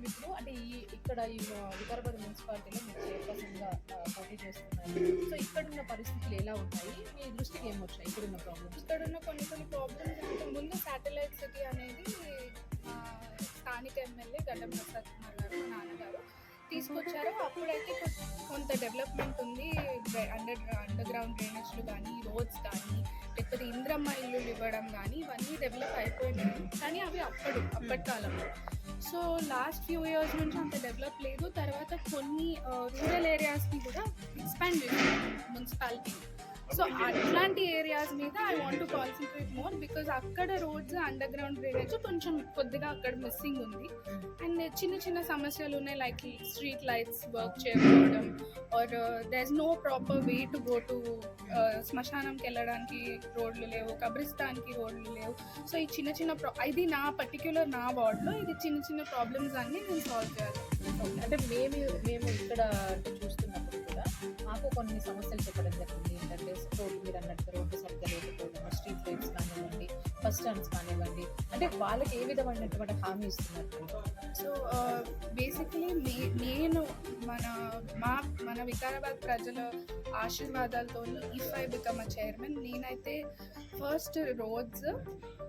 ఇప్పుడు అంటే ఇక్కడ ఈ వికారాబాద్ మున్సిపాలిటీలో మీరు చైర్పర్సన్గా పోటీ చేస్తున్నారు. సో ఇక్కడున్న పరిస్థితులు ఎలా ఉన్నాయి, మీ దృష్టికి ఏమొచ్చాయి ఇక్కడున్న ప్రాబ్లమ్స్? ఇక్కడున్న కొన్ని ప్రాబ్లమ్స్ అంటే ముందు శాటిలైట్ సిటీ అనేది స్థానిక ఎమ్మెల్యే గడ్డం ప్రసాద్ కుమార్ గారు, మా నాన్నగారు తీసుకొచ్చారు. అప్పుడైతే కొంత డెవలప్మెంట్ ఉంది. అండర్ గ్రౌండ్ డ్రైనేజ్లు కానీ, రోడ్స్ కానీ, లేకపోతే ఇంద్రమ్మ ఇల్లు ఇవ్వడం కానీ ఇవన్నీ డెవలప్ అయిపోయినాయి. కానీ అవి అప్పటి కాలంలో. సో లాస్ట్ ఫ్యూ ఇయర్స్ నుంచి అంత డెవలప్ లేదు. తర్వాత కొన్ని రూరల్ ఏరియాస్ని కూడా ఎక్స్పాండ్ చేశారు మున్సిపాలిటీ. సో అట్లాంటి ఏరియాస్ మీద I want to concentrate more, because అక్కడ రోడ్స్, అండర్ గ్రౌండ్ డ్రైనేజ్ కొంచెం కొద్దిగా అక్కడ మిస్సింగ్ ఉంది. అండ్ చిన్న సమస్యలు ఉన్నాయి, లైక్ స్ట్రీట్ లైట్స్ వర్క్ చేయకపోవడం, or there is no proper way to go to శ్మశానంకి వెళ్ళడానికి రోడ్లు లేవు, కబ్రిస్తాన్కి రోడ్లు లేవు. సో ఈ ఇది నా వార్డ్లో ఇది చిన్న ప్రాబ్లమ్స్ అన్నీ నేను సాల్వ్ చేయాలి. అంటే మేము ఇక్కడ అంటే చూస్తున్నప్పుడు కూడా మాకు కొన్ని సమస్యలు చెప్పడం జరిగింది. ఏంటంటే రోడ్డు, మీరు అన్నట్టు రోడ్డు సరిగ్గా లేకపోవడం, స్ట్రీట్ లైట్స్ కానివ్వండి, బస్ స్టాండ్స్ కానివ్వండి, అంటే వాళ్ళకి ఏ విధమైనటువంటి హామీ ఇస్తున్నారు? సో బేసికలీ నేను మన వికారాబాద్ ప్రజల ఆశీర్వాదాలతో if I become a chairman, నేనైతే ఫస్ట్ రోడ్స్,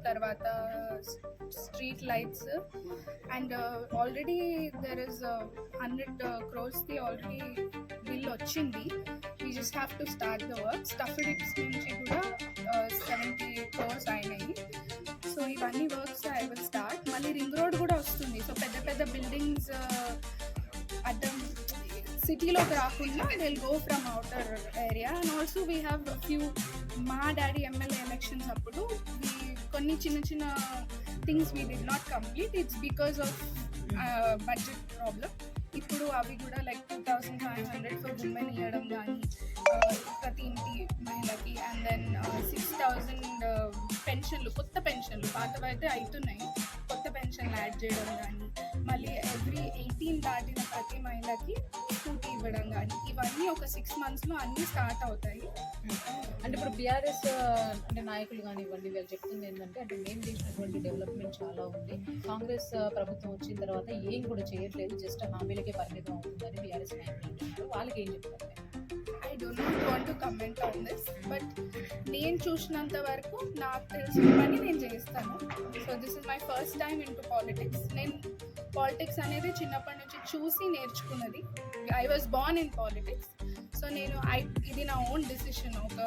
తర్వాత street lights, and already there is 100 crores already bill వచ్చింది. We just have to start the work. స్టఫ్డ్ నుంచి కూడా 70 crores అయినాయి. సో ఇవన్నీ వర్క్స్ ఐ విల్ స్టార్ట్. మళ్ళీ రింగ్ రోడ్ కూడా వస్తుంది. సో పెద్ద బిల్డింగ్స్ అడ్డం సిటీలోకి రాకుండా will go from outer area. And also we have few మా డాడీ ఎమ్మెల్యే ఎలక్షన్స్ అప్పుడు కొన్ని చిన్న things we did not complete. It's because of budget problem. ఇప్పుడు అవి కూడా లైక్ 2500 ఫర్ ఉమెన్ ఇవ్వడం కానీ ప్రతి ఇంటి మహిళకి, అండ్ దెన్ 6000 పెన్షన్లు, కొత్త పెన్షన్లు, పాతవైతే అవుతున్నాయి, కొత్త పెన్షన్లు యాడ్ చేయడం కానీ, మళ్ళీ ఎవ్రీ 18 దాటిన ప్రతి మహిళకి స్కూటీ ఇవ్వడం కానీ, ఇవన్నీ ఒక 6 monthsలో అన్నీ స్టార్ట్ అవుతాయి. అంటే ఇప్పుడు బీఆర్ఎస్ అంటే నాయకులు కానివ్వండి, వీళ్ళు చెప్తుంది ఏంటంటే అంటే మేము చేసినటువంటి డెవలప్మెంట్ చాలా ఉంది, కాంగ్రెస్ ప్రభుత్వం వచ్చిన తర్వాత ఏం కూడా చేయట్లేదు, జస్ట్ హామీలకే పరిమితం అవుతుందని బీఆర్ఎస్ నాయకులు అంటున్నారు. వాళ్ళకి ఏం చెప్తారు? I don't want to comment on this, but నేను చూసినంత వరకు నాకు తెలిసిన పని నేను చేస్తాను. So this is my first time into politics. నేను పాలిటిక్స్ అనేది చిన్నప్పటి నుంచి చూసి నేర్చుకున్నది. I was born in politics. So ఇది నా ఓన్ డిసిషన్. ఒక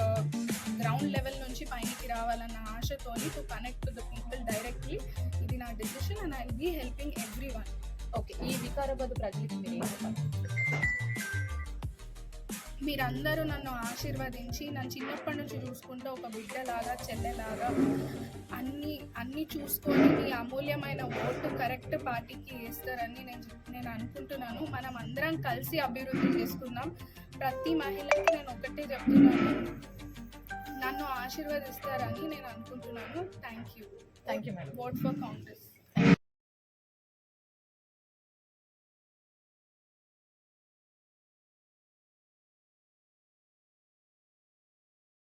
గ్రౌండ్ లెవెల్ నుంచి పైకి రావాలన్న ఆశతోని to connect to the people directly, ఇది నా decision and I be helping everyone. Okay, ఈ వికారాబాద్ ప్రజలకి మీరు ఏం చెప్పాలి? మీరందరూ నన్ను ఆశీర్వదించి, నన్ను చిన్నప్పటి నుంచి చూసుకుంటూ ఒక బిడ్డలాగా, చెల్లెలాగా అన్నీ చూసుకొని మీ అమూల్యమైన ఓటు కరెక్ట్ పార్టీకి వేస్తారని నేను అనుకుంటున్నాను. మనం అందరం కలిసి అభివృద్ధి చేసుకుందాం. ప్రతి మహిళకి నేను ఒకటే చెప్తున్నాను, నన్ను ఆశీర్వదిస్తారని నేను అనుకుంటున్నాను. Thank you madam. Vote for Congress.